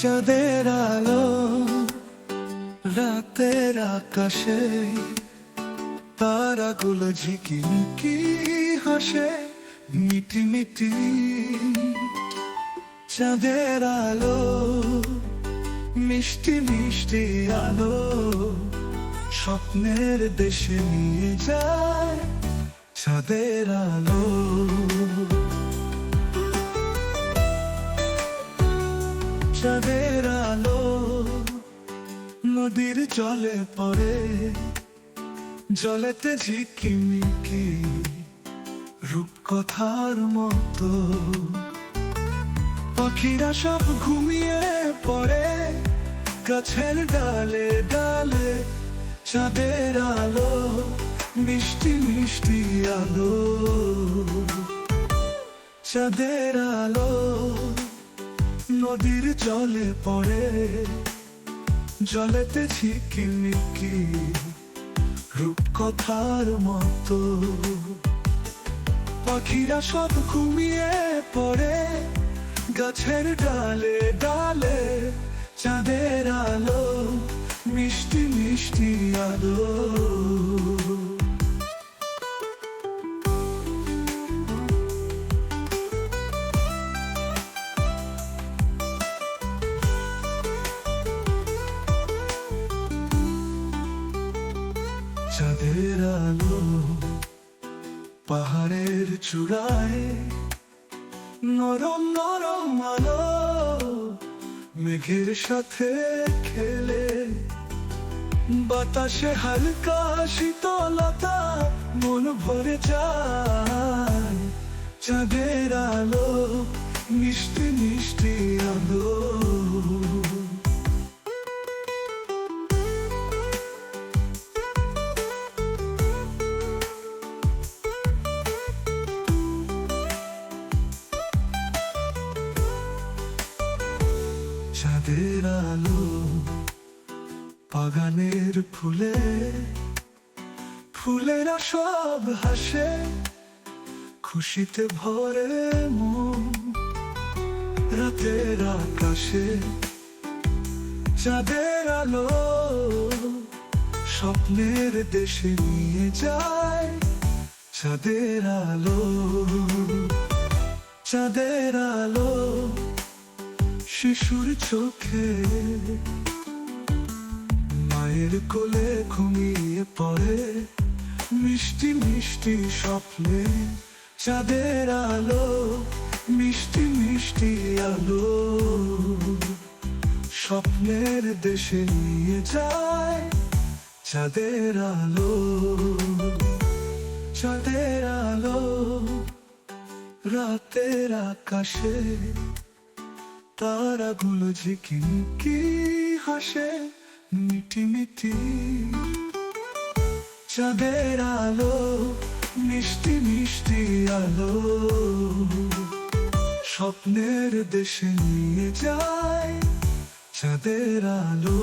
চাঁদের আলো রাতের আকাশে, তারাগুলো ঝিকিমিকি হাসে মিটি মিটি। চাঁদের আলো মিষ্টি মিষ্টি আলো স্বপ্নের দেশে নিয়ে যায়। চাঁদের আলো, চাঁদের আলো নদীর জলে পড়ে, জলেতে ঝিকিমিকি রূপকথার মতো। পাখিরা সব ঘুমিয়ে পড়ে গাছের ডালে ডালে। চাঁদের আলো মিষ্টি মিষ্টি আলো, চাঁদের আলো নদীর জলে পড়ে, জলেতে ঝিকিমিকি রূপকথার মতো। পাখিরা সব ঘুমিয়ে পড়ে গাছের ডালে ডালে। চাঁদের আলো মিষ্টি মিষ্টি আলো। চাঁদের আলো পাহাড়ের চূড়ায়, নরম নরম আলো মেঘের সাথে খেলে। বাতাসে হালকা শীতলতা মন ভরে যায়। চাঁদের আলো মিষ্টি মিষ্টি আলো। চাঁদের আলো বাগানের ফুলে, ফুলেরা সব হাসে খুশিতে ভরে মন। রাতের আকাশে চাঁদের আলো স্বপ্নের দেশে নিয়ে যায়। চাঁদের আলো, চাঁদের আলো শিশুর চোখে, মায়ের কোলে ঘুমিয়ে পড়ে মিষ্টি মিষ্টি স্বপ্নে। চাঁদের আলো মিষ্টি মিষ্টি আলো স্বপ্নের দেশে নিয়ে যায়। চাঁদের আলো, চাঁদের আলো রাতের আকাশে, তারাগুলো ঝিকিমিকি হাসে মিটি মিটি। চাঁদের আলো মিষ্টি মিষ্টি আলো স্বপ্নের দেশে নিয়ে যায়। চাঁদের আলো।